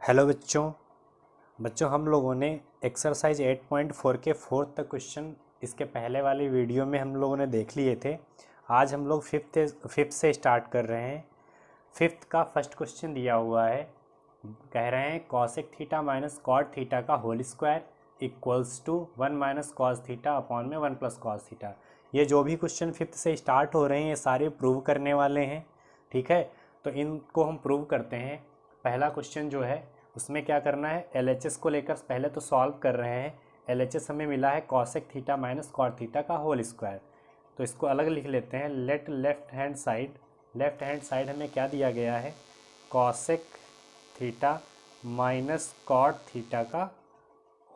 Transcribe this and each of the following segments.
Hello बच्चों बच्चों हम लोगों ने एक्सरसाइज 8.4 के फोर्थ तक क्वेश्चन इसके पहले वाली वीडियो में हम लोगों ने देख लिए थे। आज हम लोग फिफ्थ से स्टार्ट कर रहे हैं। फिफ्थ का फर्स्ट क्वेश्चन दिया हुआ है, कह रहे हैं cosec theta minus cot theta का whole square equals to 1 minus cos theta upon में 1 प्लस कॉस थीटा। ये जो भी क्वेश्चन फिफ्थ से स्टार्ट हो रहे हैं ये सारे प्रूव करने वाले हैं, ठीक है। तो इनको हम प्रूव करते हैं। पहला क्वेश्चन जो है उसमें क्या करना है, एलएचएस को लेकर पहले तो सॉल्व कर रहे हैं। एलएचएस हमें मिला है cosec theta minus cot theta का होल स्क्वायर, तो इसको अलग लिख लेते हैं। लेफ्ट हैंड साइड हमें क्या दिया गया है, cosec theta minus cot theta का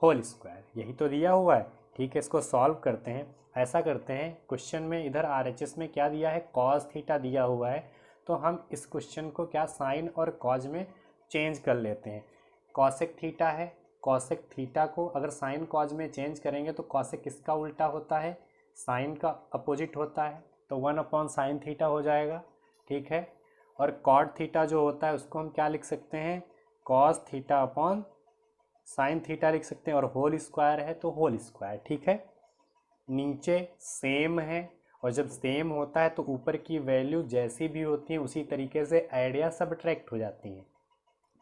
होल स्क्वायर, यही तो दिया हुआ है, ठीक है। इसको सॉल्व करते हैं। ऐसा करते हैं, क्वेश्चन में इधर आरएचएस में क्या दिया है, कॉस थीटा दिया हुआ है, तो हम इस क्वेश्चन को क्या साइन और कॉज में चेंज कर लेते हैं। कॉसेक थीटा है, कॉसेक थीटा को अगर साइन कॉज में चेंज करेंगे तो कॉसेक किसका उल्टा होता है, साइन का अपोजिट होता है, तो 1 अपॉन साइन थीटा हो जाएगा, ठीक है। और कॉट थीटा जो होता है उसको हम क्या लिख सकते हैं, cos theta upon sine theta लिख सकते हैं, और होल स्क्वायर है तो होल स्क्वायर, ठीक है। नीचे सेम है, और जब सेम होता है तो ऊपर की वैल्यू जैसी भी होती है उसी तरीके से ऐड या सबट्रैक्ट हो जाती हैं।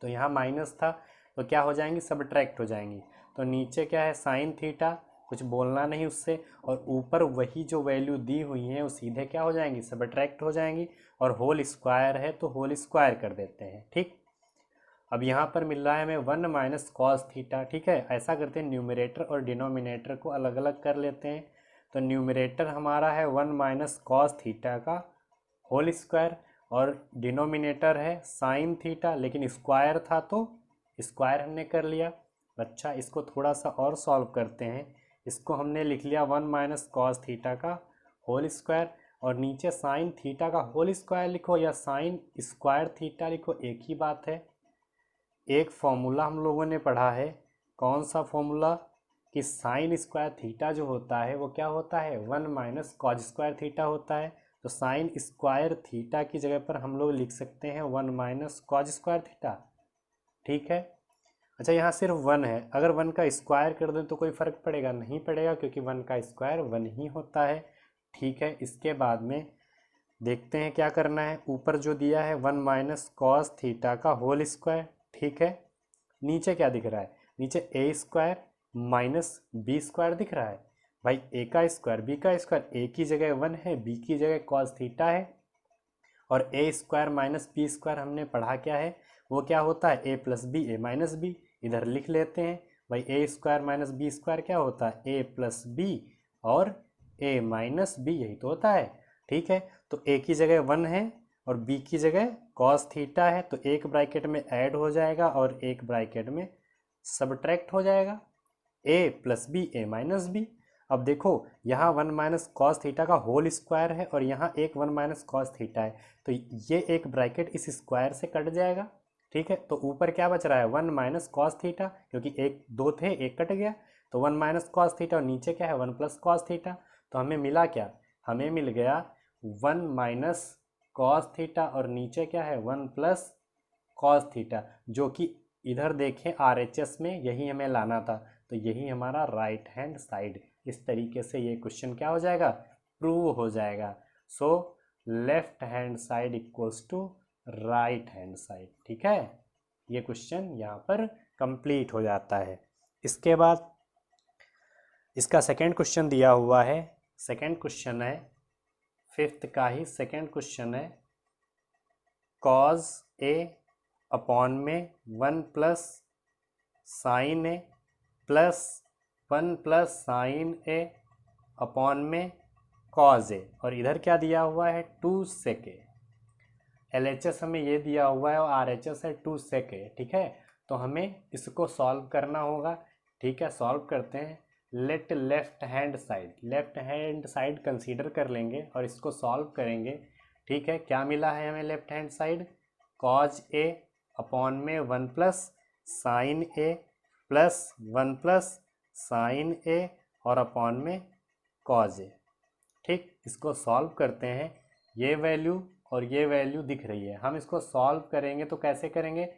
तो यहाँ माइनस था तो क्या हो जाएंगी, सबट्रैक्ट हो जाएंगी। तो नीचे क्या है, साइन थीटा, कुछ बोलना नहीं उससे, और ऊपर वही जो वैल्यू दी हुई है वो सीधे क्या हो जाएंगी, सबट्रैक्ट हो जाएंगी। और होल स्क्वायर है तो होल स्क्वायर कर देते हैं, ठीक। अब यहाँ पर मिल रहा है हमें 1 माइनस कॉस थीटा, ठीक है। ऐसा करते हैं, न्यूमरेटर और डिनोमिनेटर को अलग अलग कर लेते हैं। तो न्यूमरेटर हमारा है 1 माइनस कॉस थीटा का होल स्क्वायर, और डिनोमिनेटर है साइन थीटा, लेकिन स्क्वायर था तो स्क्वायर हमने कर लिया। अच्छा, इसको थोड़ा सा और सॉल्व करते हैं। इसको हमने लिख लिया 1 माइनस कॉस थीटा का होल स्क्वायर, और नीचे साइन थीटा का होल स्क्वायर लिखो या साइन स्क्वायर थीटा लिखो, एक ही बात है। एक फॉर्मूला हम लोगों ने पढ़ा है, कौन सा फॉर्मूला, कि साइन स्क्वायर थीटा जो होता है वो क्या होता है, 1 माइनस कॉज स्क्वायर थीटा होता है। तो साइन स्क्वायर थीटा की जगह पर हम लोग लिख सकते हैं 1 माइनस कॉज स्क्वायर थीटा, ठीक है। अच्छा, यहाँ सिर्फ 1 है, अगर 1 का स्क्वायर कर दें तो कोई फ़र्क पड़ेगा, नहीं पड़ेगा, क्योंकि 1 का स्क्वायर 1 ही होता है, ठीक है। इसके बाद में देखते हैं क्या करना है। ऊपर जो दिया है 1 माइनस कॉस थीटा का होल स्क्वायर, ठीक है। नीचे क्या दिख रहा है, नीचे ए स्क्वायर माइनस बी स्क्वायर दिख रहा है। भाई ए का स्क्वायर बी का स्क्वायर, ए की जगह 1 है, बी की जगह कॉस थीटा है, और ए स्क्वायर माइनस बी स्क्वायर हमने पढ़ा क्या है, वो क्या होता है, ए plus B A minus B. इधर लिख लेते हैं, भाई ए स्क्वायर माइनस बी स्क्वायर क्या होता है, ए प्लस बी और ए माइनस बी, यही तो होता है, ठीक है। तो ए की जगह 1 है और बी की जगह कॉस थीटा है, तो एक ब्रैकेट में ऐड हो जाएगा और एक ब्रैकेट में सबट्रैक्ट हो जाएगा, ए plus B A minus B. अब देखो यहाँ 1 माइनस कॉस थीटा का होल स्क्वायर है और यहाँ एक 1 माइनस कॉस थीटा है, तो ये एक ब्रैकेट इस स्क्वायर से कट जाएगा, ठीक है। तो ऊपर क्या बच रहा है, 1 माइनस कॉस थीटा, क्योंकि एक दो थे एक कट गया, तो 1 माइनस कॉस थीटा, और नीचे क्या है 1 प्लस कॉस थीटा। तो हमें मिला क्या, हमें मिल गया 1 माइनस कॉस थीटा, और नीचे क्या है 1 प्लस कॉस थीटा, जो कि इधर देखें आरएचएस में यही हमें लाना था, तो यही हमारा राइट हैंड साइड। इस तरीके से ये क्वेश्चन क्या हो जाएगा, प्रूव हो जाएगा। So left hand side equals to right hand side, ठीक है। ये क्वेश्चन यहाँ पर कंप्लीट हो जाता है। इसके बाद इसका सेकंड क्वेश्चन दिया हुआ है, सेकंड क्वेश्चन है फिफ्थ का ही सेकंड क्वेश्चन है, कॉज ए अपॉन में 1 plus sine A plus 1 plus sine A upon में कॉज ए, और इधर क्या दिया हुआ है 2 सेक ए। एलएचएस हमें ये दिया हुआ है और आरएचएस है 2 सेक ए, ठीक है। तो हमें इसको सॉल्व करना होगा, ठीक है। सॉल्व करते हैं। लेफ्ट हैंड साइड कंसीडर कर लेंगे और इसको सॉल्व करेंगे, ठीक है। क्या मिला है हमें लेफ्ट हैंड साइड, कॉज ए अपॉन में 1 plus sine A plus 1 plus sine ए और अपॉन में कॉज ए, ठीक। इसको सॉल्व करते हैं, ये वैल्यू और ये वैल्यू दिख रही है, हम इसको सॉल्व करेंगे तो कैसे करेंगे,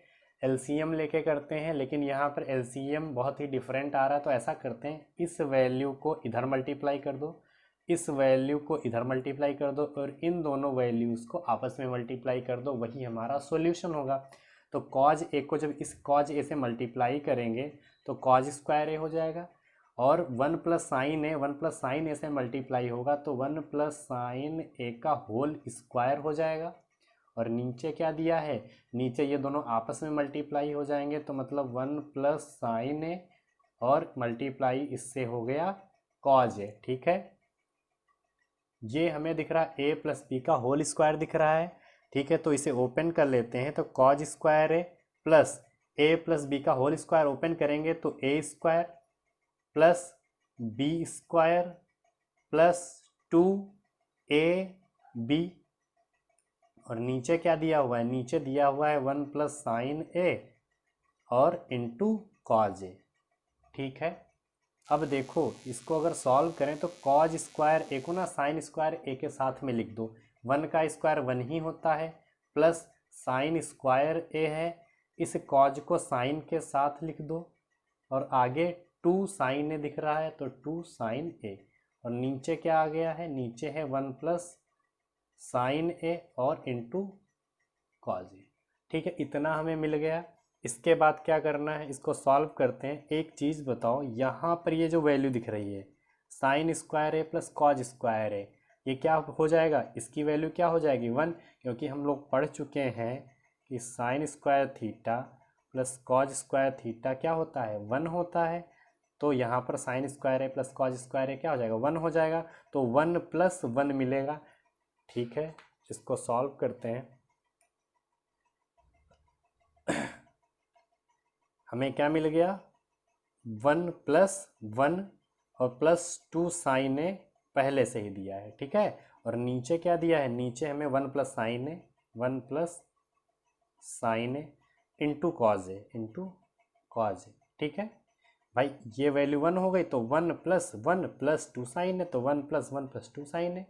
एलसीएम लेके करते हैं, लेकिन यहाँ पर एलसीएम बहुत ही डिफरेंट आ रहा है। तो ऐसा करते हैं, इस वैल्यू को इधर मल्टीप्लाई कर दो, इस वैल्यू को इधर मल्टीप्लाई कर दो और इन दोनों वैल्यूज़ को आपस में मल्टीप्लाई कर दो, वही हमारा सॉल्यूशन होगा। तो कॉज ए को जब इस कॉज ए से मल्टीप्लाई करेंगे तो कॉज स्क्वायर ए हो जाएगा, और 1 प्लस साइन ए, 1 प्लस साइन ए से मल्टीप्लाई होगा तो 1 प्लस साइन ए का होल स्क्वायर हो जाएगा। और नीचे क्या दिया है, नीचे ये दोनों आपस में मल्टीप्लाई हो जाएंगे, तो मतलब 1 प्लस साइन ए और मल्टीप्लाई इससे हो गया कॉज ए। ठीक है, ये हमें दिख रहा है ए प्लस बी का होल स्क्वायर दिख रहा है। ठीक है, तो इसे ओपन कर लेते हैं, तो कॉज स्क्वायर ए प्लस बी का होल स्क्वायर ओपन करेंगे तो ए square plus B square plus 2ab, और नीचे क्या दिया हुआ है, नीचे दिया हुआ है 1 प्लस साइन ए और इंटू कॉज ए। ठीक है, अब देखो इसको अगर सॉल्व करें तो कॉज स्क्वायर ए को ना साइन स्क्वायर ए के साथ में लिख दो, 1 का स्क्वायर 1 ही होता है, प्लस साइन स्क्वायर ए है, इस कॉज को साइन के साथ लिख दो, और आगे 2 साइन ए दिख रहा है तो 2 साइन ए, और नीचे क्या आ गया है, नीचे है 1 प्लस साइन ए और इंटू कॉज ए। ठीक है, इतना हमें मिल गया। इसके बाद क्या करना है, इसको सॉल्व करते हैं। एक चीज़ बताओ, यहाँ पर ये जो वैल्यू दिख रही है साइन स्क्वायर ए प्लस कॉज स्क्वायर ए, ये क्या हो जाएगा, इसकी वैल्यू क्या हो जाएगी 1, क्योंकि हम लोग पढ़ चुके हैं कि sine square theta plus cos square theta क्या होता है 1 होता है। तो यहाँ पर साइन स्क्वायर ए प्लस कॉज स्क्वायर ए क्या हो जाएगा 1 हो जाएगा, तो 1 प्लस 1 मिलेगा। ठीक है, इसको सॉल्व करते हैं। हमें क्या मिल गया, 1 प्लस 1 और प्लस 2 साइन ए पहले से ही दिया है। ठीक है, और नीचे क्या दिया है, नीचे हमें 1 प्लस साइन ए, 1 प्लस साइन ए इंटू कॉज ए। ठीक है भाई, ये वैल्यू 1 हो गई तो 1 प्लस 1 प्लस 2 साइन है, तो 1 प्लस 1 प्लस 2 साइन है।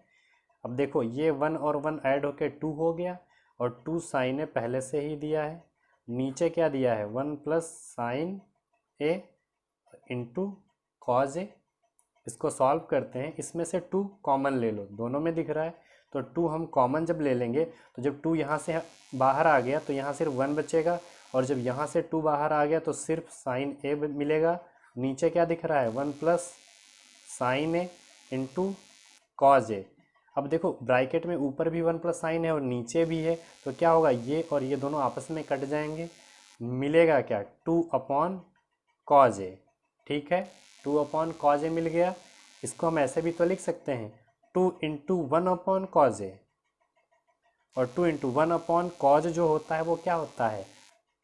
अब देखो ये 1 और 1 ऐड होके 2 हो गया, और 2 साइन ए पहले से ही दिया है। नीचे क्या दिया है 1 प्लस साइन ए इंटू कॉज ए। इसको सॉल्व करते हैं, इसमें से 2 कॉमन ले लो, दोनों में दिख रहा है, तो 2 हम कॉमन जब ले लेंगे तो जब 2 यहाँ से बाहर आ गया तो यहाँ सिर्फ 1 बचेगा, और जब यहाँ से 2 बाहर आ गया तो सिर्फ साइन ए मिलेगा। नीचे क्या दिख रहा है 1 प्लस साइन ए इंटू कॉज ए। अब देखो ब्रैकेट में ऊपर भी 1 प्लस साइन है और नीचे भी है, तो क्या होगा, ये और ये दोनों आपस में कट जाएंगे, मिलेगा क्या 2 अपॉन कॉज ए। ठीक है, 2 अपॉन कॉज ए मिल गया। इसको हम ऐसे भी तो लिख सकते हैं 2 इंटू 1 अपॉन कॉज ए, और 2 इंटू 1 अपॉन कॉज जो होता है वो क्या होता है,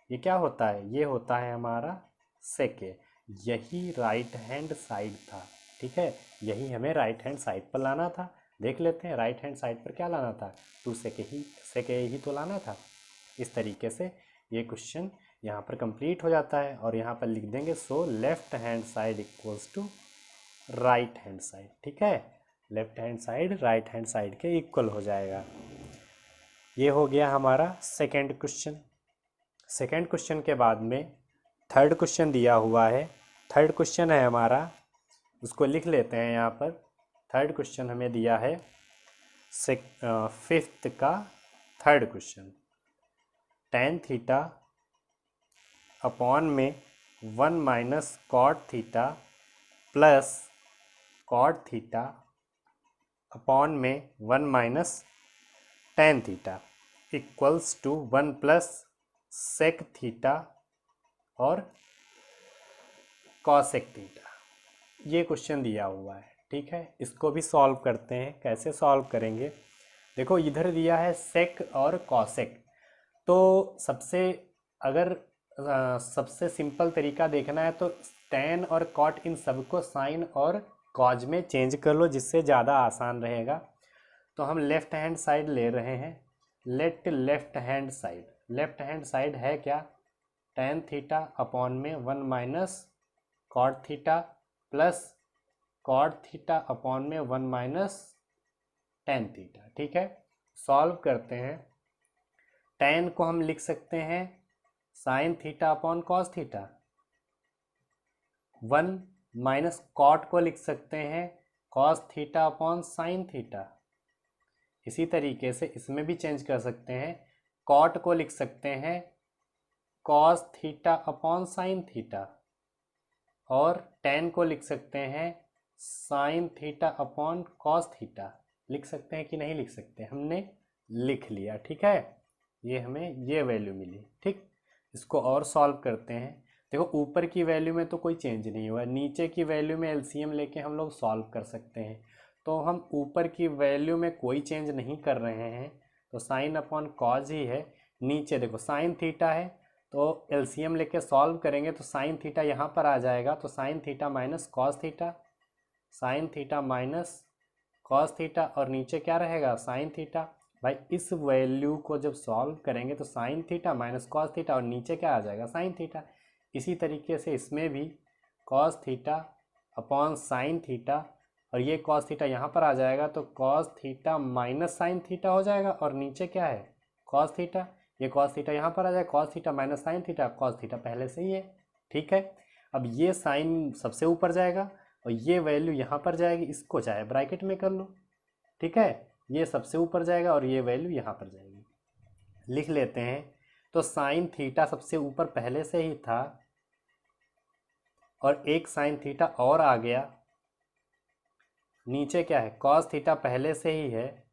ये क्या होता है, ये होता है हमारा सेक ए। यही राइट हैंड साइड था। ठीक है, यही हमें राइट हैंड साइड पर लाना था। देख लेते हैं राइट हैंड साइड पर क्या लाना था, 2 सेक ए ही तो लाना था। इस तरीके से ये क्वेश्चन यहाँ पर कंप्लीट हो जाता है, और यहाँ पर लिख देंगे so left hand side equals to right hand side. ठीक है, left hand side right hand side के इक्वल हो जाएगा। ये हो गया हमारा सेकंड क्वेश्चन। सेकंड क्वेश्चन के बाद में थर्ड क्वेश्चन दिया हुआ है। थर्ड क्वेश्चन है हमारा, उसको लिख लेते हैं यहाँ पर। थर्ड क्वेश्चन हमें दिया है फिफ्थ का third question, tan theta upon में 1 minus cot theta plus cot theta upon में 1 minus tan theta equals to 1 plus sec theta और कॉसेक थीटा। ये क्वेश्चन दिया हुआ है। ठीक है, इसको भी सॉल्व करते हैं। कैसे सॉल्व करेंगे, देखो इधर दिया है सेक और कॉसेक, तो सबसे सिंपल तरीका देखना है तो tan और कॉट इन सबको साइन और कॉज में चेंज कर लो, जिससे ज़्यादा आसान रहेगा। तो हम लेफ्ट हैंड साइड ले रहे हैं। लेफ्ट हैंड साइड है क्या, tan थीटा अपॉन में 1 minus cot theta plus cot theta upon में 1 माइनस tan थीटा। ठीक है, सॉल्व करते हैं। tan को हम लिख सकते हैं sine theta upon cos theta. 1 minus cot को लिख सकते हैं cos theta upon sine theta. इसी तरीके से इसमें भी चेंज कर सकते हैं, कॉट को लिख सकते हैं cos theta upon sine theta, और टेन को लिख सकते हैं sine theta upon cos theta. लिख सकते हैं कि नहीं लिख सकते? हमने लिख लिया, ठीक है। ये हमें ये वैल्यू मिली, ठीक। इसको और सॉल्व करते हैं। देखो ऊपर की वैल्यू में तो कोई चेंज नहीं हुआ, नीचे की वैल्यू में एलसीएम लेके हम लोग सॉल्व कर सकते हैं। तो हम ऊपर की वैल्यू में कोई चेंज नहीं कर रहे हैं, तो साइन अपॉन कॉज ही है। नीचे देखो साइन थीटा है, तो एलसीएम लेके सॉल्व करेंगे तो साइन थीटा यहाँ पर आ जाएगा, तो sine theta minus cos theta, sign theta minus cos theta, और नीचे क्या रहेगा साइन थीटा। भाई इस वैल्यू को जब सॉल्व करेंगे तो sine theta minus cos theta, और नीचे क्या आ जाएगा साइन थीटा। इसी तरीके से इसमें भी cos theta upon sine theta, और ये कॉस थीटा यहाँ पर आ जाएगा, तो cos theta minus sine theta हो जाएगा, और नीचे क्या है कॉस थीटा। ये कॉस थीटा यहाँ पर आ जाएगा, cos theta minus sign theta, cos theta पहले से ही है, ठीक है। अब ये साइन सबसे ऊपर जाएगा और ये वैल्यू यहाँ पर जाएगी, इसको चाहे ब्रैकेट में कर लो, ठीक है। ये सबसे ऊपर जाएगा और ये वैल्यू यहाँ पर जाएगी, लिख लेते हैं। तो साइन थीटा सबसे ऊपर पहले से ही था, और एक साइन थीटा और आ गया। नीचे क्या है कॉस थीटा पहले से ही है,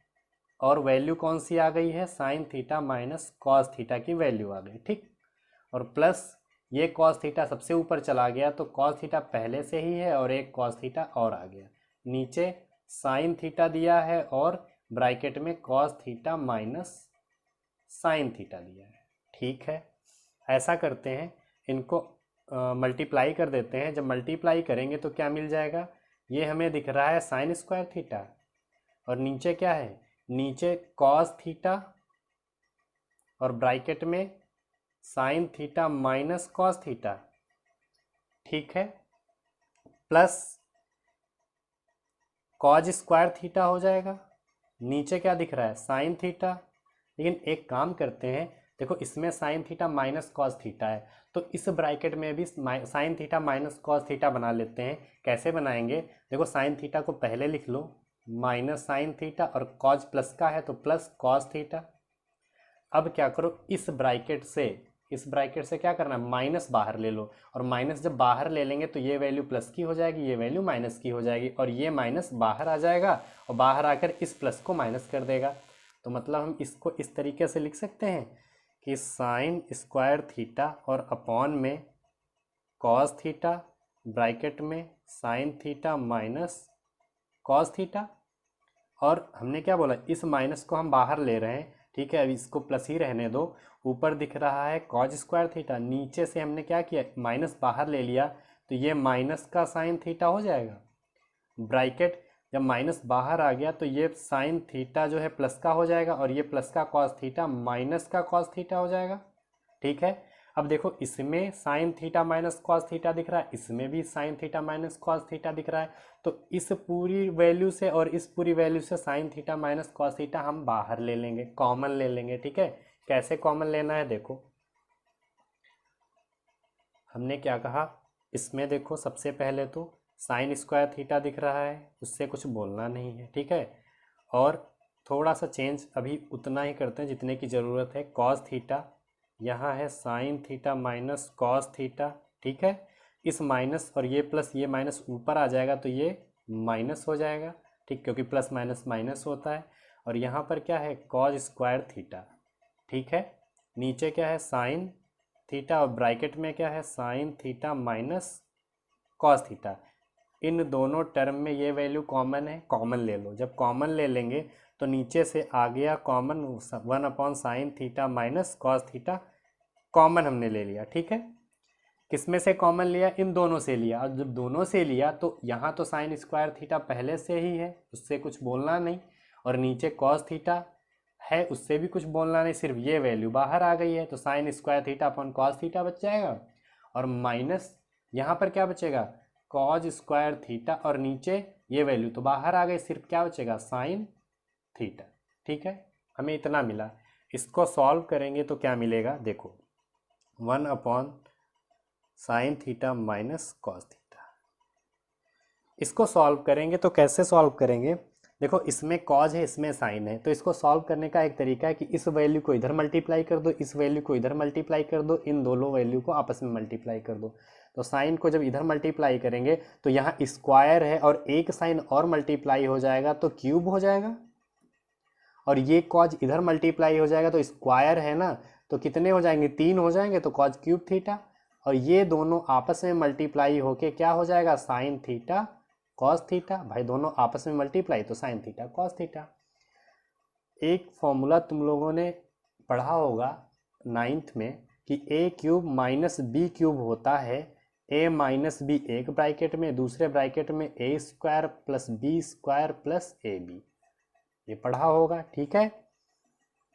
और वैल्यू कौन सी आ गई है sine theta minus cos theta की वैल्यू आ गई, ठीक। और प्लस ये कॉस थीटा सबसे ऊपर चला गया, तो कॉस थीटा पहले से ही है और एक कॉस थीटा और आ गया। नीचे साइन थीटा दिया है और ब्रैकेट में cos theta minus sine theta दिया है, ठीक है। ऐसा करते हैं, इनको मल्टीप्लाई कर देते हैं। जब मल्टीप्लाई करेंगे तो क्या मिल जाएगा, ये हमें दिख रहा है साइन स्क्वायर थीटा, और नीचे क्या है नीचे कॉस थीटा, और ब्रैकेट में sign theta minus cos theta, ठीक है, प्लस कॉज स्क्वायर थीटा हो जाएगा। नीचे क्या दिख रहा है साइन थीटा। लेकिन एक काम करते हैं, देखो इसमें sign theta minus cos theta है, तो इस ब्रैकेट में भी sign theta minus cos theta बना लेते हैं। कैसे बनाएंगे, देखो साइन थीटा को पहले लिख लो माइनस साइन थीटा, और कॉज प्लस का है तो प्लस कॉस थीटा। अब क्या करो, इस ब्रैकेट से क्या करना है माइनस बाहर ले लो, और माइनस जब बाहर ले लेंगे तो ये वैल्यू प्लस की हो जाएगी, ये वैल्यू माइनस की हो जाएगी, और ये माइनस बाहर आ जाएगा और बाहर आकर इस प्लस को माइनस कर देगा। तो मतलब हम इसको इस तरीके से लिख सकते हैं कि साइन स्क्वायर थीटा और अपॉन में कॉस थीटा, ब्रैकेट में sign theta minus cos theta, और हमने क्या बोला इस माइनस को हम बाहर ले रहे हैं, ठीक है। अब इसको प्लस ही रहने दो। ऊपर दिख रहा है कॉज स्क्वायर थीटा, नीचे से हमने क्या किया माइनस बाहर ले लिया, तो ये माइनस का साइन थीटा हो जाएगा। ब्रैकेट जब माइनस बाहर आ गया तो ये साइन थीटा जो है प्लस का हो जाएगा, और ये प्लस का कॉस थीटा माइनस का कॉस थीटा हो जाएगा, ठीक है। अब देखो इसमें sign theta minus cos theta दिख रहा है, इसमें भी sign theta minus cos theta दिख रहा है, तो इस पूरी वैल्यू से और इस पूरी वैल्यू से sign theta minus cos theta हम बाहर ले लेंगे, कॉमन ले लेंगे, ठीक है। कैसे कॉमन लेना है, देखो हमने क्या कहा, इसमें देखो सबसे पहले तो साइन स्क्वायर थीटा दिख रहा है, उससे कुछ बोलना नहीं है, ठीक है। और थोड़ा सा चेंज अभी उतना ही करते हैं जितने की ज़रूरत है। कॉस थीटा यहाँ है sine theta minus cos theta, ठीक है। इस माइनस और ये प्लस ये माइनस ऊपर आ जाएगा तो ये माइनस हो जाएगा, ठीक, क्योंकि प्लस माइनस माइनस होता है। और यहाँ पर क्या है कॉज स्क्वायर थीटा, ठीक है। नीचे क्या है साइन थीटा, और ब्रैकेट में क्या है sine theta minus cos theta. इन दोनों टर्म में ये वैल्यू कॉमन है, कॉमन ले लो। जब कॉमन ले लेंगे तो नीचे से आ गया common 1 sign theta minus cos theta, common हमने ले लिया, ठीक है। किसमें से कॉमन लिया, इन दोनों से लिया। और जब दोनों से लिया तो यहाँ तो साइन स्क्वायर थीटा पहले से ही है, उससे कुछ बोलना नहीं, और नीचे कॉस थीटा है, उससे भी कुछ बोलना नहीं, सिर्फ ये वैल्यू बाहर आ गई है, तो sine square theta upon cos theta बच जाएगा, और माइनस यहाँ पर क्या बचेगा कॉज स्क्वायर थीटा, और नीचे ये वैल्यू तो बाहर आ गई, सिर्फ क्या बचेगा साइन थीटा, ठीक है। हमें इतना मिला। इसको सॉल्व करेंगे तो क्या मिलेगा, देखो 1 upon sine theta minus cos theta. इसको सॉल्व करेंगे तो कैसे सॉल्व करेंगे, देखो इसमें कॉज है इसमें साइन है, तो इसको सॉल्व करने का एक तरीका है कि इस वैल्यू को इधर मल्टीप्लाई कर दो, इस वैल्यू को इधर मल्टीप्लाई कर दो, इन दोनों वैल्यू को आपस में मल्टीप्लाई कर दो। तो साइन को जब इधर मल्टीप्लाई करेंगे तो यहाँ स्क्वायर है और एक साइन और मल्टीप्लाई हो जाएगा तो क्यूब हो जाएगा, और ये कॉज इधर मल्टीप्लाई हो जाएगा तो स्क्वायर है ना, तो कितने हो जाएंगे 3 हो जाएंगे, तो कॉज क्यूब थीटा, और ये दोनों आपस में मल्टीप्लाई होके क्या हो जाएगा साइन थीटा कॉस थीटा। भाई दोनों आपस में मल्टीप्लाई तो साइन थीटा कॉस थीटा। एक फॉर्मूला तुम लोगों ने पढ़ा होगा 9th में कि a cube minus b cube होता है ए माइनस बी एक ब्रैकेट में, दूसरे ब्रैकेट में a square plus B square plus a b, ये पढ़ा होगा, ठीक है।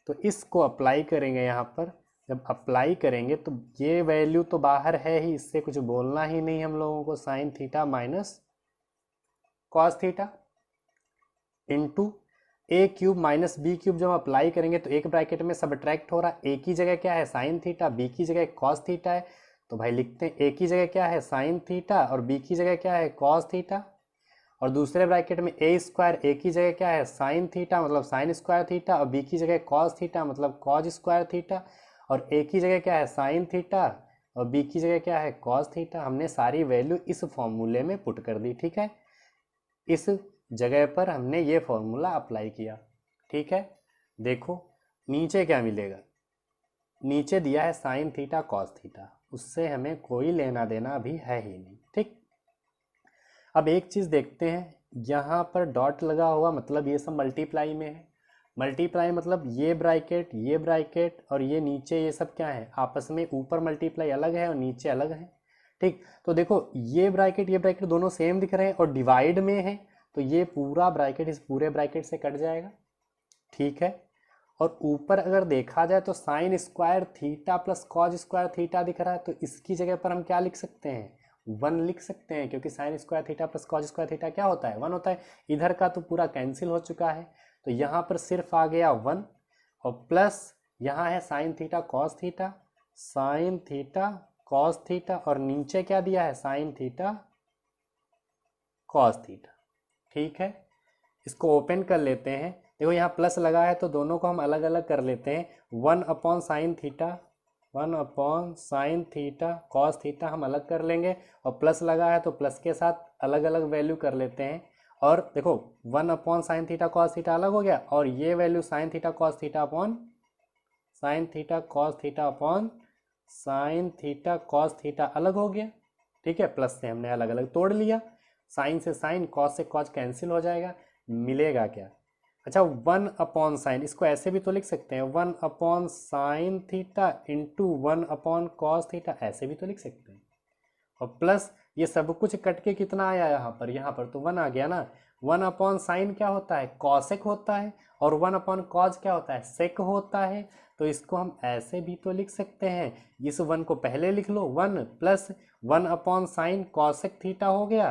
तो इसको अप्लाई करेंगे यहाँ पर, जब अप्लाई करेंगे तो ये वैल्यू तो बाहर है ही, इससे कुछ बोलना ही नहीं हम लोगों को, sine theta minus cos theta into a cube minus b cube. जब अप्लाई करेंगे तो एक ब्रैकेट में सबट्रैक्ट हो रहा है, ए की जगह क्या है साइन थीटा, बी की जगह कॉस थीटा है, तो भाई लिखते हैं ए की जगह क्या है साइन थीटा और बी की जगह क्या है कॉस थीटा, और दूसरे ब्रैकेट में ए स्क्वायर ए की जगह क्या है साइन थीटा मतलब साइन स्क्वायर थीटा, और बी की जगह कॉस थीटा मतलब कॉज स्क्वायर थीटा, और ए की जगह क्या है साइन थीटा और बी की जगह क्या है कॉस थीटा। हमने सारी वैल्यू इस फॉर्मूले में पुट कर दी, ठीक है। इस जगह पर हमने ये फॉर्मूला अप्लाई किया, ठीक है। देखो नीचे क्या मिलेगा, नीचे दिया है साइन थीटा कॉस थीटा, उससे हमें कोई लेना देना अभी है ही नहीं, ठीक। अब एक चीज़ देखते हैं, यहाँ पर डॉट लगा हुआ मतलब ये सब मल्टीप्लाई में है, मल्टीप्लाई मतलब ये ब्रैकेट और ये नीचे ये सब क्या है आपस में, ऊपर मल्टीप्लाई अलग है और नीचे अलग है, ठीक। तो देखो ये ब्रैकेट दोनों सेम दिख रहे हैं और डिवाइड में है, तो ये पूरा ब्रैकेट इस पूरे ब्रैकेट से कट जाएगा, ठीक है। और ऊपर अगर देखा जाए तो sine square theta plus cos square theta दिख रहा है, तो इसकी जगह पर हम क्या लिख सकते हैं 1 लिख सकते हैं, क्योंकि sine square theta plus cos square theta क्या होता है 1 होता है। इधर का तो पूरा कैंसिल हो चुका है, तो यहाँ पर सिर्फ आ गया 1 और प्लस यहाँ है साइन थीटा कॉस थीटा और नीचे क्या दिया है साइन थीटा कॉस थीटा, ठीक है। इसको ओपन कर लेते हैं, देखो यहाँ प्लस लगा है तो दोनों को हम अलग अलग कर लेते हैं। 1 upon sine theta cos theta हम अलग कर लेंगे, और प्लस लगा है तो प्लस के साथ अलग अलग वैल्यू कर लेते हैं। और देखो 1 upon sine theta cos theta अलग हो गया, और ये value sign theta cos theta upon sine theta cos theta upon sine theta cos theta अलग हो गया, ठीक है। प्लस से हमने अलग अलग तोड़ लिया, साइन से साइन कॉस से कॉस कैंसिल हो जाएगा, मिलेगा क्या, अच्छा 1 अपॉन साइन, इसको ऐसे भी तो लिख सकते हैं 1 upon sine theta into 1 upon cos theta, ऐसे भी तो लिख सकते हैं। और प्लस ये सब कुछ कट के कितना आया यहाँ पर तो 1 आ गया ना। 1 अपॉन साइन क्या होता है कॉसेक होता है, और 1 अपॉन कॉज क्या होता है सेक होता है, तो इसको हम ऐसे भी तो लिख सकते हैं, इस 1 को पहले लिख लो 1 plus 1 upon sine cosec theta हो गया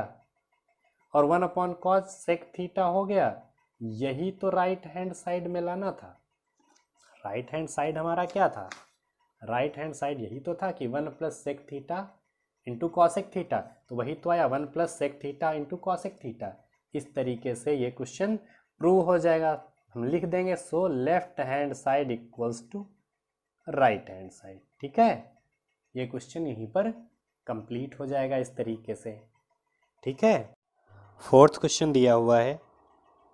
और 1 अपॉन कॉज सेक थीटा हो गया। यही तो राइट हैंड साइड में लाना था। राइट हैंड साइड हमारा क्या था, राइट हैंड साइड यही तो था कि 1 plus sec theta into cosec theta, तो वही तो आया 1 plus sec theta into cosec theta. इस तरीके से ये क्वेश्चन प्रूव हो जाएगा। हम लिख देंगे so left hand side equals to right hand side, ठीक है। ये क्वेश्चन यहीं पर कंप्लीट हो जाएगा इस तरीके से, ठीक है। 4th क्वेश्चन दिया हुआ है,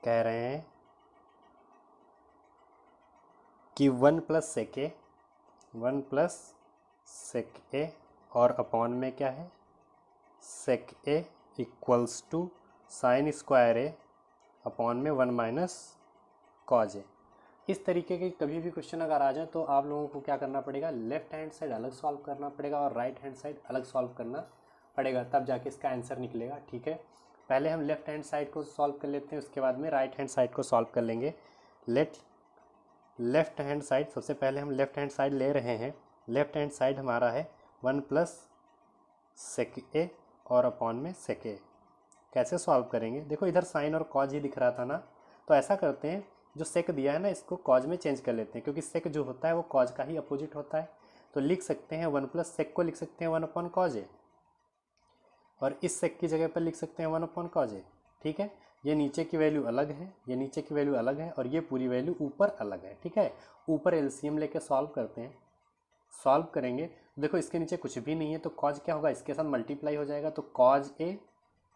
कह रहे हैं कि 1 प्लस सेक ए और अपॉन में क्या है sec a equals to sine square a upon में 1 माइनस कॉज ए। इस तरीके के कभी भी क्वेश्चन अगर आ जाए तो आप लोगों को क्या करना पड़ेगा, लेफ्ट हैंड साइड अलग सॉल्व करना पड़ेगा और राइट हैंड साइड अलग सॉल्व करना पड़ेगा, तब जाके इसका आंसर निकलेगा, ठीक है। पहले हम लेफ्ट हैंड साइड को सॉल्व कर लेते हैं, उसके बाद में राइट हैंड साइड को सॉल्व कर लेंगे। लेफ्ट हैंड साइड, सबसे पहले हम लेफ्ट हैंड साइड ले रहे हैं। लेफ्ट हैंड साइड हमारा है 1 प्लस सेक ए और अपॉन में सेक ए। कैसे सॉल्व करेंगे, देखो इधर साइन और कॉज ही दिख रहा था ना, तो ऐसा करते हैं जो सेक दिया है ना इसको कॉज में चेंज कर लेते हैं, क्योंकि सेक जो होता है वो कॉज का ही अपोजिट होता है। तो लिख सकते हैं 1 प्लस सेक को लिख सकते हैं 1 अपॉन कॉज ए, और इस सेक की जगह पर लिख सकते हैं 1 अपॉन कॉज ए। ठीक है, ये नीचे की वैल्यू अलग है, ये नीचे की वैल्यू अलग है, और ये पूरी वैल्यू ऊपर अलग है। ठीक है, ऊपर एलसीएम लेके सॉल्व करते हैं। सॉल्व करेंगे, देखो इसके नीचे कुछ भी नहीं है तो कॉज क्या होगा, इसके साथ मल्टीप्लाई हो जाएगा, तो कॉज ए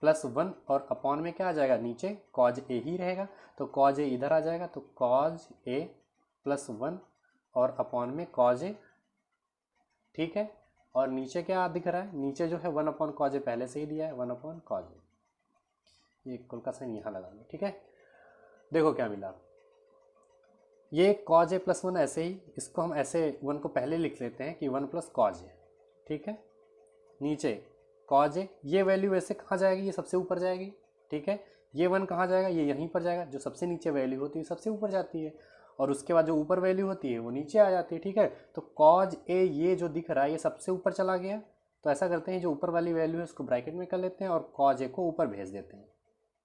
प्लस 1 और अपॉन में क्या आ जाएगा, नीचे कॉज ए ही रहेगा, तो कॉज ए इधर आ जाएगा, तो कॉज ए प्लस 1 और अपॉन में कॉज ए। ठीक है, और नीचे क्या दिख रहा है, नीचे जो है 1 अपॉन कॉज ए पहले से ही दिया है, 1 अपॉन कॉज ए। ये इक्वल का साइन यहाँ लगा लो। ठीक है, देखो क्या मिला, ये कॉज ए प्लस 1 ऐसे ही, इसको हम ऐसे 1 को पहले लिख लेते हैं कि 1 प्लस कॉज ए। ठीक है, नीचे कॉज ए, ये वैल्यू वैसे कहाँ जाएगी, ये सबसे ऊपर जाएगी। ठीक है, ये 1 कहाँ जाएगा, ये यहीं पर जाएगा, जो सबसे नीचे वैल्यू होती है सबसे ऊपर जाती है, और उसके बाद जो ऊपर वैल्यू होती है वो नीचे आ जाती है। ठीक है, तो कॉज ए ये जो दिख रहा है ये सबसे ऊपर चला गया, तो ऐसा करते हैं जो ऊपर वाली वैल्यू है उसको ब्रैकेट में कर लेते हैं और कॉज ए को ऊपर भेज देते हैं।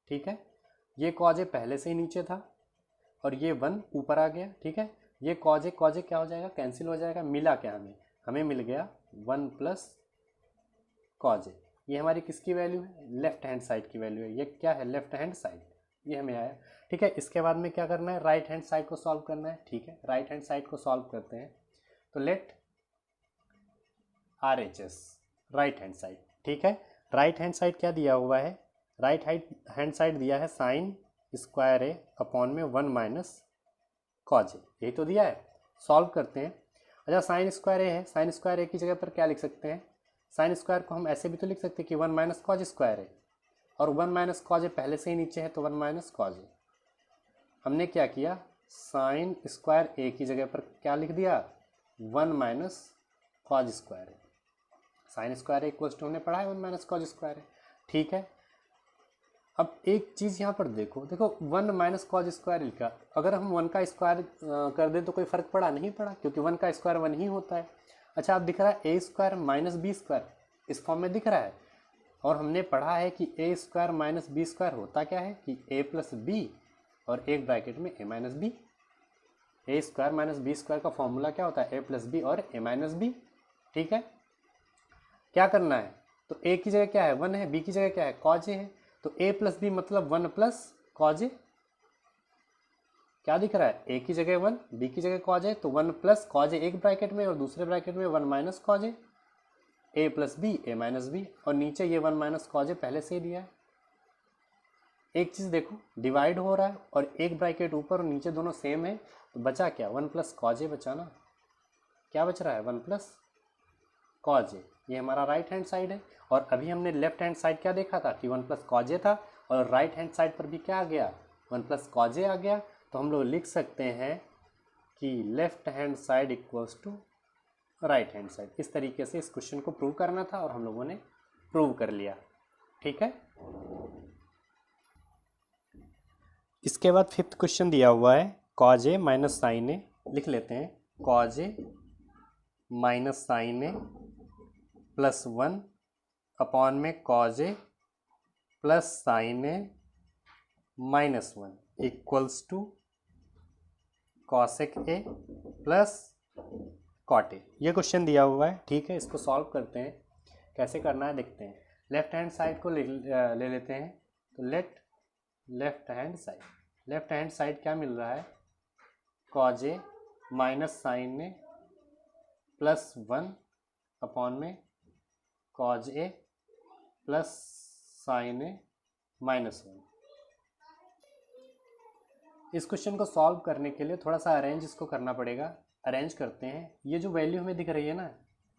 ठीक है, ये कॉज ए पहले से ही नीचे था और ये 1 ऊपर आ गया। ठीक है, ये कॉज ए क्या हो जाएगा, कैंसिल हो जाएगा, मिला क्या हमें, हमें मिल गया 1 प्लस कॉज ए। ये हमारी किसकी वैल्यू है, लेफ्ट हैंड साइड की वैल्यू है, ये क्या है, लेफ्ट हैंड साइड, ये हमें आया। ठीक है, इसके बाद में क्या करना है, राइट हैंड साइड को सॉल्व करना है। ठीक है, राइट हैंड साइड को सॉल्व करते हैं, तो let RHS right hand side. ठीक है, राइट हैंड साइड क्या दिया हुआ है, राइट हैंड साइड दिया है साइन स्क्वायर ए अपॉन में 1 माइनस कॉज ए, यही तो दिया है। सॉल्व करते हैं, अच्छा साइन स्क्वायर ए है, साइन स्क्वायर ए की जगह पर क्या लिख सकते हैं, साइन स्क्वायर को हम ऐसे भी तो लिख सकते हैं कि 1 माइनस कॉज स्क्वायर है, और 1 माइनस कॉज ए पहले से ही नीचे है तो 1 माइनस कॉज ए। हमने क्या किया, साइन स्क्वायर ए की जगह पर क्या लिख दिया, 1 माइनस कॉज स्क्वायर है। Sine square A equals to हमने पढ़ा है 1 माइनस कॉज स्क्वायर है। ठीक है, अब एक चीज़ यहाँ पर देखो 1 माइनस कॉज स्क्वायर लिखा, अगर हम 1 का स्क्वायर कर दें तो कोई फ़र्क पड़ा, नहीं पड़ा, क्योंकि 1 का स्क्वायर 1 ही होता है। अच्छा, अब दिख रहा है A square minus B square, इस फॉर्म में दिख रहा है, और हमने पढ़ा है कि ए स्क्वायर माइनस बी स्क्वायर होता क्या है कि ए प्लस बी और एक ब्रैकेट में ए माइनस बी। ए स्क्वायर माइनस बी स्क्वायर का फॉर्मूला क्या होता है, ए प्लस बी और ए माइनस बी। ठीक है, क्या करना है, तो ए की जगह क्या है 1 है, बी की जगह क्या है कॉज ए है, तो ए प्लस बी मतलब 1 प्लस कॉज ए। क्या दिख रहा है, ए की जगह 1, बी की जगह कॉज ए, तो 1 प्लस कॉज ए एक ब्रैकेट में और दूसरे ब्रैकेट में 1 minus cause A plus B A minus B, और नीचे ये 1 माइनस कॉज ए पहले से ही दिया है। एक चीज़ देखो, डिवाइड हो रहा है और एक ब्रैकेट ऊपर और नीचे दोनों सेम है, तो बचा क्या, 1 प्लस कॉज ए बचा ना, क्या बच रहा है 1 प्लस कॉज ए, ये हमारा राइट हैंड साइड है। और अभी हमने लेफ्ट हैंड साइड क्या देखा था कि 1 प्लस कॉज ए था, और राइट हैंड साइड पर भी क्या आ गया, 1 प्लस कॉज ए आ गया, तो हम लोग लिख सकते हैं कि left hand side equals to right hand side. इस तरीके से इस क्वेश्चन को प्रूव करना था और हम लोगों ने प्रूव कर लिया। ठीक है, इसके बाद 5th क्वेश्चन दिया हुआ है, cos A minus sine A, लिख लेते हैं cos A minus sine A plus 1 upon में cos A plus sine A minus 1 equals to cosec A plus cot A. ये क्वेश्चन दिया हुआ है। ठीक है, इसको सॉल्व करते हैं, कैसे करना है देखते हैं। लेफ्ट हैंड साइड को ले लेते हैं, तो लेफ्ट हैंड साइड क्या मिल रहा है, cos A minus sine A plus 1 upon में cos A plus sine A minus 1। इस क्वेश्चन को सॉल्व करने के लिए थोड़ा सा अरेंज इसको करना पड़ेगा। अरेंज करते हैं, ये जो वैल्यू हमें दिख रही है ना,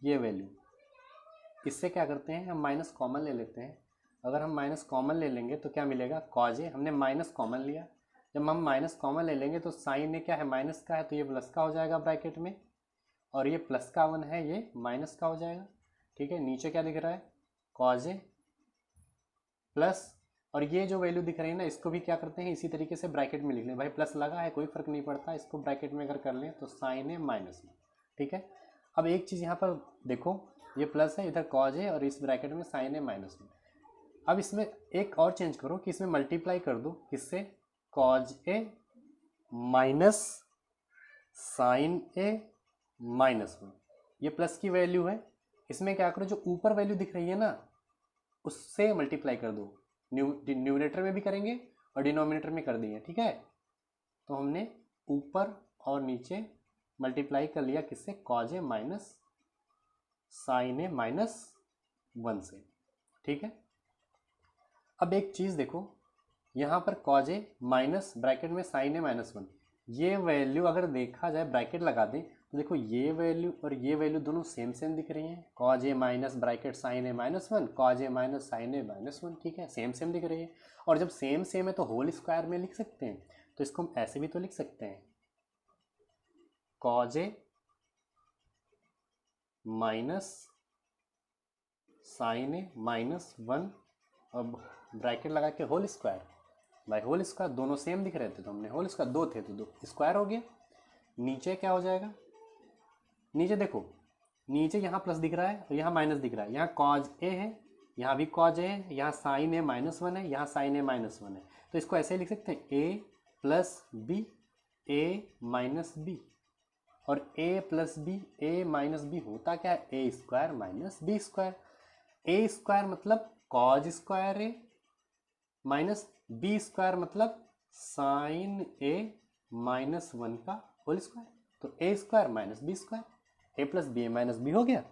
ये वैल्यू, इससे क्या करते हैं हम माइनस कॉमन ले लेते हैं। अगर हम माइनस कॉमन ले लेंगे तो क्या मिलेगा, कॉज ए, हमने माइनस कॉमन लिया, जब हम माइनस कॉमन ले लेंगे तो साइन ए क्या है, माइनस का है, तो ये प्लस का हो जाएगा ब्रैकेट में, और ये प्लस का 1 है, ये माइनस का हो जाएगा। ठीक है, नीचे क्या दिख रहा है, कॉज ए प्लस, और ये जो वैल्यू दिख रही है ना, इसको भी क्या करते हैं इसी तरीके से ब्रैकेट में लिख लें। भाई प्लस लगा है कोई फर्क नहीं पड़ता, इसको ब्रैकेट में अगर कर लें तो साइन ए माइनस में। ठीक है, अब एक चीज़ यहाँ पर देखो, ये प्लस है, इधर कॉज ए, और इस ब्रैकेट में साइन ए माइनस में। अब इसमें एक और चेंज करो कि इसमें मल्टीप्लाई कर दो, किससे, cause A minus sine A minus 1, ये प्लस की वैल्यू है, इसमें क्या करो जो ऊपर वैल्यू दिख रही है ना उससे मल्टीप्लाई कर दो। न्यूमरेटर में भी करेंगे और डिनोमिनेटर में कर देंगे, ठीक है। तो हमने ऊपर और नीचे मल्टीप्लाई कर लिया किससे, cause A minus sine A minus 1 से, ठीक है। अब एक चीज़ देखो, यहाँ पर कॉज ए माइनस ब्रैकेट में साइन ए माइनस 1, ये वैल्यू अगर देखा जाए ब्रैकेट लगा दें तो देखो ये वैल्यू और ये वैल्यू दोनों सेम सेम दिख रही हैं। Cos A minus bracket sign A minus 1, cause A minus sine A minus 1, ठीक है, सेम सेम दिख रही है। और जब सेम सेम है तो होल स्क्वायर में लिख सकते हैं, तो इसको हम ऐसे भी तो लिख सकते हैं, cos A minus sine A minus 1 और ब्रैकेट लगा के whole square by whole square, दोनों सेम दिख रहे थे तो हमने होल स्क्वायर, 2 थे तो 2 स्क्वायर हो गया। नीचे क्या हो जाएगा, नीचे देखो, नीचे यहाँ प्लस दिख रहा है और यहाँ माइनस दिख रहा है, यहाँ कॉज ए है, यहाँ भी कॉज ए है, यहाँ साइन ए माइनस 1 है, यहाँ साइन ए माइनस 1 है, तो इसको ऐसे ही लिख सकते हैं A plus B A minus B. और a plus B A minus B होता क्या है, A square minus B square. A square मतलब cos square A minus B square मतलब साइन ए माइनस 1 का होल स्क्वायर, तो ए square minus B square, A plus B A minus B हो गया,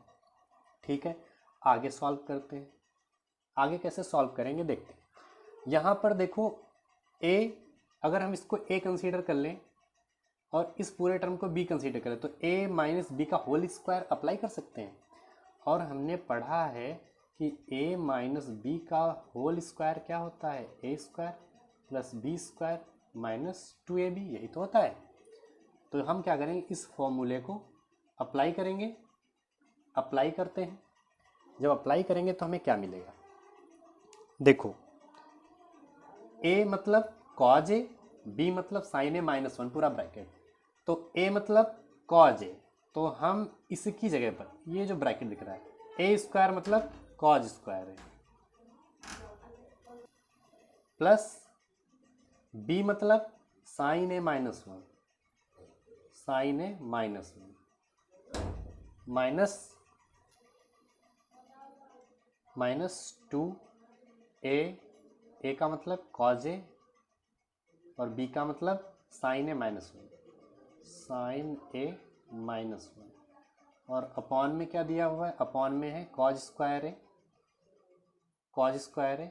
ठीक है। आगे सॉल्व करते हैं, आगे कैसे सॉल्व करेंगे देखते हैं। यहाँ पर देखो a, अगर हम इसको a कंसीडर कर लें और इस पूरे टर्म को b कंसीडर करें तो a माइनस बी का होल स्क्वायर अप्लाई कर सकते हैं। और हमने पढ़ा है कि a माइनस बी का होल स्क्वायर क्या होता है, a square plus B square minus 2ab, यही तो होता है। तो हम क्या करेंगे, इस फॉर्मूले को अप्लाई करेंगे, अप्लाई करते हैं। जब अप्लाई करेंगे तो हमें क्या मिलेगा, देखो a मतलब कॉज ए, b मतलब साइन ए माइनस 1 पूरा ब्रैकेट, तो a मतलब कॉज ए, तो हम इसकी जगह पर ये जो ब्रैकेट दिख रहा है a स्क्वायर मतलब कॉज स्क्वायर है, प्लस b मतलब sine A minus 1, sine A minus 1 minus 2a, a का मतलब कॉज ए और b का मतलब sine A minus 1, sine A minus 1, और अपॉन में क्या दिया हुआ है, अपॉन में है cause square A, cause square A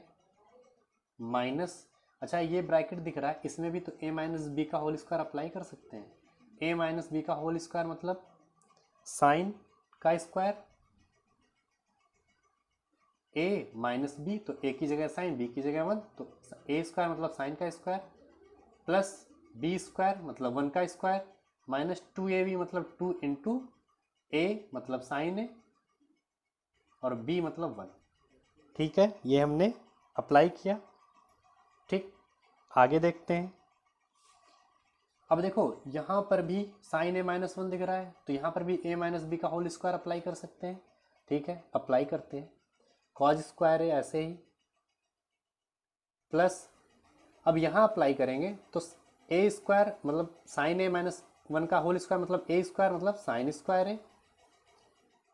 minus, अच्छा ये ब्रैकेट दिख रहा है इसमें भी तो a माइनस बी का होल स्क्वायर अप्लाई कर सकते हैं। a माइनस बी का होल स्क्वायर मतलब साइन का स्क्वायर, a माइनस बी तो a की जगह साइन, b की जगह 1, तो a स्क्वायर मतलब साइन का स्क्वायर प्लस b स्क्वायर मतलब 1 का स्क्वायर माइनस 2ab मतलब 2 इंटू a मतलब साइन ए और b मतलब 1, ठीक है, ये हमने अप्लाई किया। ठीक। आगे देखते हैं। अब देखो यहाँ पर भी साइन ए माइनस 1 दिख रहा है तो यहाँ पर भी a माइनस बी का होल स्क्वायर अप्लाई कर सकते हैं, ठीक है, अप्लाई करते हैं। कॉज स्क्वायर है ऐसे ही, प्लस अब यहाँ अप्लाई करेंगे तो a स्क्वायर मतलब साइन ए माइनस 1 का होल स्क्वायर मतलब a स्क्वायर मतलब साइन स्क्वायर है,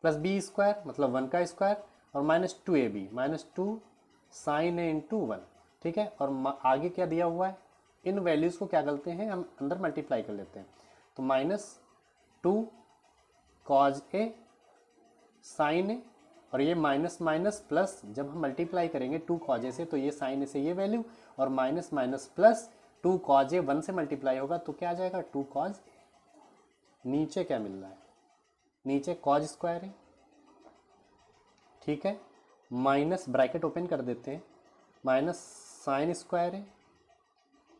प्लस b स्क्वायर मतलब 1 का स्क्वायर और माइनस 2ab माइनस 2 साइन ए इंटू 1, ठीक है। और आगे क्या दिया हुआ है, इन वैल्यूज़ को क्या करते हैं हम अंदर मल्टीप्लाई कर लेते हैं, तो माइनस 2 कॉज ए साइन ए और ये माइनस माइनस प्लस, जब हम मल्टीप्लाई करेंगे 2 कॉज ए से तो ये साइन ए से ये वैल्यू और माइनस माइनस प्लस 2 कॉज ए 1 से मल्टीप्लाई होगा तो क्या आ जाएगा 2 कॉज ए। नीचे क्या मिल रहा है, नीचे कॉज स्क्वायर है, ठीक है, माइनस ब्रैकेट ओपन कर देते हैं, माइनस साइन स्क्वायर है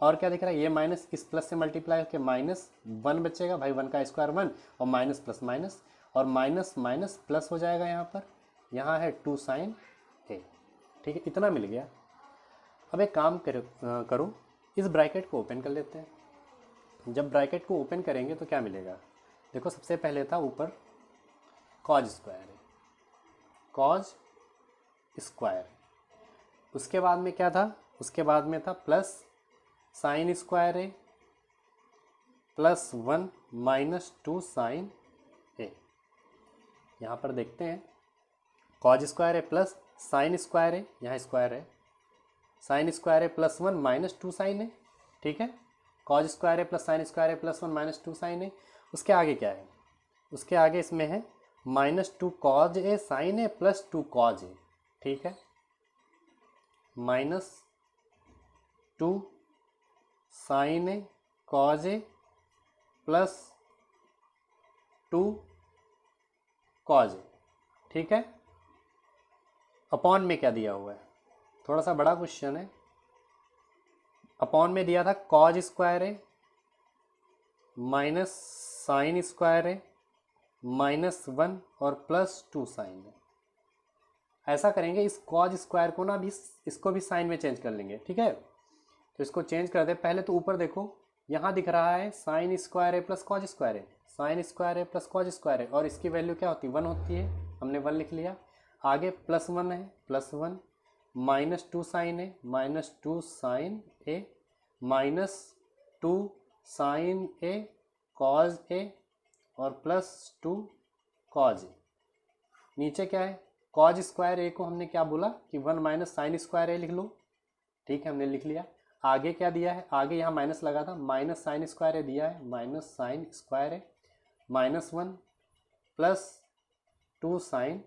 और क्या दिख रहा है, ये माइनस इस प्लस से मल्टीप्लाई होकर माइनस 1 बचेगा, भाई 1 का स्क्वायर 1 और माइनस प्लस माइनस और माइनस माइनस प्लस हो जाएगा, यहाँ पर यहाँ है 2 साइन ए, ठीक है, इतना मिल गया। अब एक काम करो इस ब्रैकेट को ओपन कर लेते हैं। जब ब्रैकेट को ओपन करेंगे तो क्या मिलेगा, देखो सबसे पहले था ऊपर कॉज स्क्वायर है, कॉज स्क्वायर, उसके बाद में क्या था, उसके बाद में था प्लस साइन स्क्वायर है प्लस 1 माइनस 2 साइन ए, यहाँ पर देखते हैं, कॉज स्क्वायर है प्लस साइन स्क्वायर है, यहाँ स्क्वायर है, साइन स्क्वायर है प्लस 1 माइनस 2 साइन है, ठीक है। कॉज स्क्वायर है प्लस साइन स्क्वायर है प्लस 1 माइनस 2 साइन है। उसके आगे क्या है, उसके आगे इसमें है minus 2 cause A sign A plus 2 cause ए, ठीक है। Minus 2 sign A cause A plus 2 cause ए, ठीक है। अपॉन में क्या दिया हुआ है, थोड़ा सा बड़ा क्वेश्चन है। अपॉन में दिया था कॉज स्क्वायर है माइनस साइन स्क्वायर है माइनस 1 और प्लस 2 साइन है। ऐसा करेंगे, इस कॉज स्क्वायर को ना भी, इसको भी साइन में चेंज कर लेंगे, ठीक है। तो इसको चेंज कर दे। पहले तो ऊपर देखो, यहाँ दिख रहा है साइन स्क्वायर है प्लस कॉज स्क्वायर है, साइन स्क्वायर है प्लस कॉज स्क्वायर है, और इसकी वैल्यू क्या होती है, 1 होती है, हमने 1 लिख लिया। आगे प्लस 1 है, प्लस 1 माइनस 2 साइन है, minus 2 sign A minus 2 sign A cause ए और प्लस 2 कॉज ए। नीचे क्या है, कॉज स्क्वायर ए को हमने क्या बोला कि 1 माइनस साइन स्क्वायर ए लिख लो, ठीक है, हमने लिख लिया। आगे क्या दिया है, आगे यहाँ माइनस लगा था, माइनस साइन स्क्वायर ए दिया है, minus sign square A minus 1 plus 2 sign,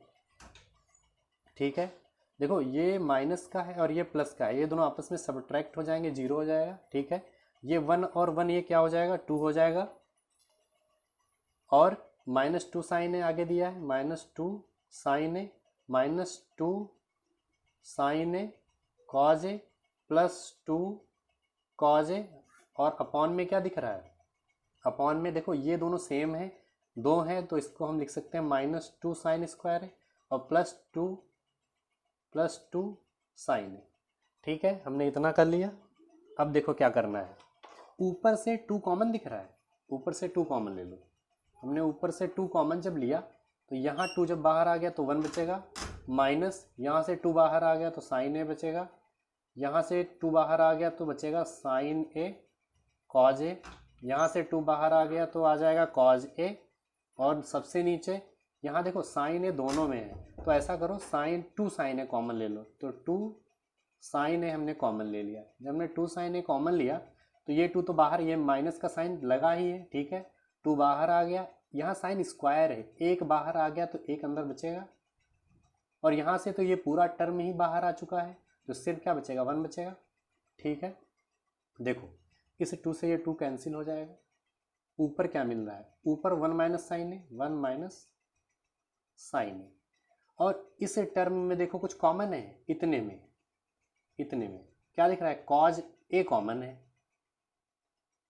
ठीक है। देखो ये माइनस का है और ये प्लस का है, ये दोनों आपस में सबट्रैक्ट हो जाएंगे, 0 हो जाएगा, ठीक है। ये 1 और 1 ये क्या हो जाएगा, 2 हो जाएगा। और माइनस 2 साइन ए आगे दिया है, minus 2 sign A minus 2 sign A cause A plus 2 cause ए। और अपॉन में क्या दिख रहा है, अपॉन में देखो ये दोनों सेम है, 2 है, तो इसको हम लिख सकते हैं माइनस 2 साइन स्क्वायर है और प्लस 2 साइन है, ठीक है। हमने इतना कर लिया। अब देखो क्या करना है, ऊपर से 2 कॉमन दिख रहा है, ऊपर से 2 कॉमन ले लो। हमने ऊपर से 2 कॉमन जब लिया तो यहाँ 2 जब बाहर आ गया तो 1 बचेगा, माइनस यहाँ से 2 बाहर आ गया तो साइन ए बचेगा, यहाँ से 2 बाहर आ गया तो बचेगा साइन ए कॉज ए, यहाँ से 2 बाहर आ गया तो आ जाएगा कॉज ए, और सबसे नीचे यहाँ देखो साइन ए दोनों में है, तो ऐसा करो साइन 2 साइन ए कॉमन ले लो, तो 2 साइन ए हमने कॉमन ले लिया। जब हमने 2 साइन ए कॉमन लिया तो ये 2 तो बाहर, ये माइनस का साइन लगा ही है, ठीक है, 2 बाहर आ गया। यहाँ साइन स्क्वायर है, 1 बाहर आ गया तो 1 अंदर बचेगा, और यहाँ से तो ये पूरा टर्म ही बाहर आ चुका है, तो सिर्फ क्या बचेगा, 1 बचेगा, ठीक है। देखो इस 2 से ये 2 कैंसिल हो जाएगा। ऊपर क्या मिल रहा है, ऊपर 1 माइनस साइन है, 1 माइनस साइन है, और इस टर्म में देखो कुछ कॉमन है, इतने में क्या दिख रहा है, कॉज ए कॉमन है।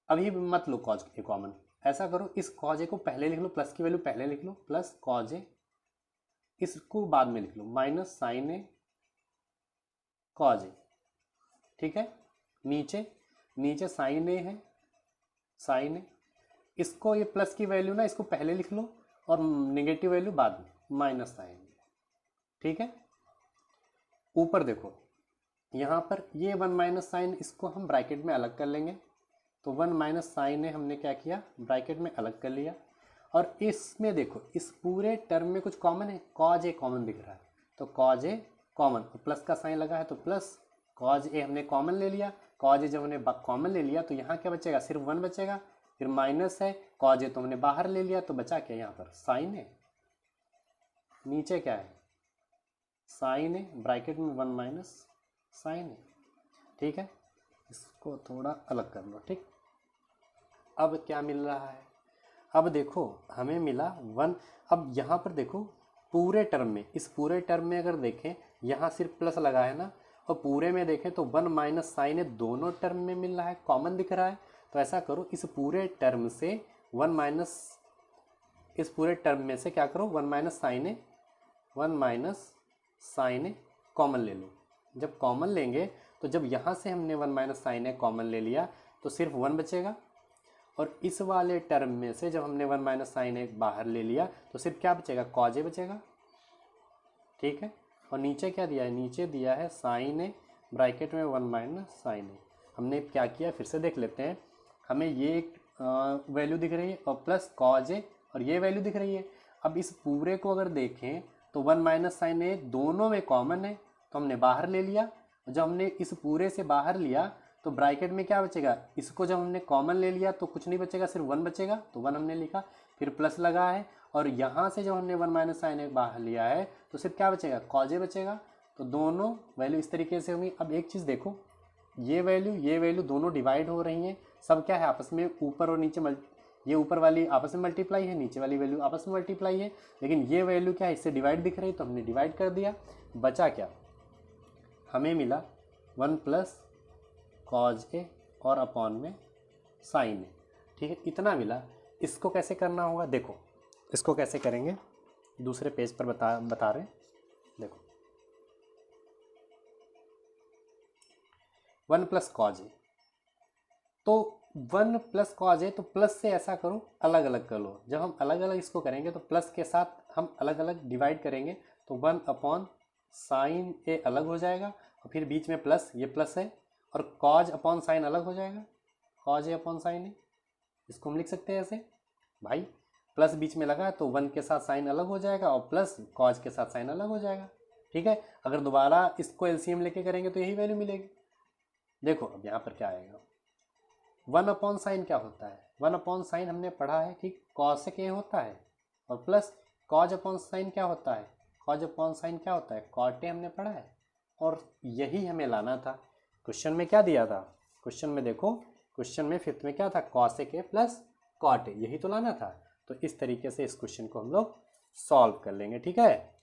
अभी मत लो कॉज ए कॉमन, ऐसा करो इस कॉज ए को पहले लिख लो, प्लस की वैल्यू पहले लिख लो, प्लस कॉज ए, इसको बाद में लिख लो, माइनस साइन ए कॉज ए, ठीक है। नीचे साइन ए है, साइन ए, इसको ये प्लस की वैल्यू ना इसको पहले लिख लो और नेगेटिव वैल्यू बाद में, माइनस साइन, ठीक है। ऊपर देखो यहाँ पर ये 1 माइनस साइन, इसको हम ब्रैकेट में अलग कर लेंगे, तो 1 माइनस साइन है, हमने क्या किया, ब्रैकेट में अलग कर लिया। और इसमें देखो इस पूरे टर्म में कुछ कॉमन है, कॉज ए कॉमन दिख रहा है, तो कॉज ए कॉमन, प्लस का साइन लगा है तो प्लस, कॉज ए हमने कॉमन ले लिया, कॉज ए जब हमने कॉमन ले लिया तो यहाँ क्या बचेगा, सिर्फ 1 बचेगा, फिर माइनस है, कॉज ए तो हमने बाहर ले लिया, तो बचा क्या यहाँ पर, साइन है। नीचे क्या है, साइन है, ब्रैकेट में 1 माइनस साइन है, ठीक है। इसको थोड़ा अलग कर लो, ठीक। अब क्या मिल रहा है, अब देखो हमें मिला 1। अब यहाँ पर देखो पूरे टर्म में, इस पूरे टर्म में अगर देखें यहाँ सिर्फ प्लस लगा है ना, और पूरे में देखें तो 1 माइनस साइन है, दोनों टर्म में मिल रहा है, कॉमन दिख रहा है। तो ऐसा करो इस पूरे टर्म से 1 माइनस, इस पूरे टर्म में से क्या करो, 1 माइनस साइन है, 1 माइनस साइन है कॉमन ले लो। जब कॉमन लेंगे तो जब यहाँ से हमने 1 माइनस साइन है कॉमन ले लिया तो सिर्फ 1 बचेगा, और इस वाले टर्म में से जब हमने 1 माइनस साइन ए बाहर ले लिया तो सिर्फ क्या बचेगा, कॉज ए बचेगा, ठीक है। और नीचे क्या दिया है, नीचे दिया है साइन ए, ब्रैकेट में 1 माइनस साइन ए। हमने क्या किया, फिर से देख लेते हैं, हमें ये एक वैल्यू दिख रही है और प्लस कॉज ए, और ये वैल्यू दिख रही है। अब इस पूरे को अगर देखें तो 1 माइनस साइन ए दोनों में कॉमन है, तो हमने बाहर ले लिया। जब हमने इस पूरे से बाहर लिया तो ब्रैकेट में क्या बचेगा, इसको जब हमने कॉमन ले लिया तो कुछ नहीं बचेगा, सिर्फ 1 बचेगा, तो 1 हमने लिखा, फिर प्लस लगा है, और यहाँ से जब हमने 1 माइनस साइन ए बाहर लिया है तो सिर्फ क्या बचेगा, कॉज ए बचेगा। तो दोनों वैल्यू इस तरीके से होंगी। अब एक चीज़ देखो, ये वैल्यू दोनों डिवाइड हो रही हैं, सब क्या है आपस में, ऊपर और नीचे ये ऊपर वाली आपस में मल्टीप्लाई है, नीचे वाली वैल्यू आपस में मल्टीप्लाई है, लेकिन ये वैल्यू क्या है, इससे डिवाइड दिख रही है तो हमने डिवाइड कर दिया। बचा क्या, हमें मिला 1 प्लस कॉज ए और अपॉन में साइन ए। ठीक है, इतना मिला। इसको कैसे करना होगा, देखो इसको कैसे करेंगे, दूसरे पेज पर बता रहे हैं। देखो 1 प्लस कॉज ए, तो 1 प्लस कॉज ए, तो प्लस से ऐसा करो अलग अलग कर लो। जब हम अलग अलग इसको करेंगे तो प्लस के साथ हम अलग अलग डिवाइड करेंगे, तो 1 अपॉन साइन ए अलग हो जाएगा, और फिर बीच में प्लस, ये प्लस है, और कॉज अपॉन साइन अलग हो जाएगा, कॉज ए अपॉन साइन ए। इसको हम लिख सकते हैं ऐसे, भाई प्लस बीच में लगा है तो 1 के साथ साइन अलग हो जाएगा, और प्लस कॉज के साथ साइन अलग हो जाएगा। ठीक है, अगर दोबारा इसको एलसीएम लेके करेंगे तो यही वैल्यू मिलेगी। देखो अब यहाँ पर क्या आएगा, 1 अपॉन साइन क्या होता है, 1 अपॉन साइन हमने पढ़ा है कि कॉसेक ए होता है, और प्लस कॉज अपॉन साइन क्या होता है, कॉज अपॉन साइन क्या होता है, कॉट ए हमने पढ़ा है, और यही हमें लाना था। क्वेश्चन में क्या दिया था, क्वेश्चन में देखो, क्वेश्चन में 5th में क्या था, cosec A plus cot A, यही तो लाना था। तो इस तरीके से इस क्वेश्चन को हम लोग सॉल्व कर लेंगे। ठीक है।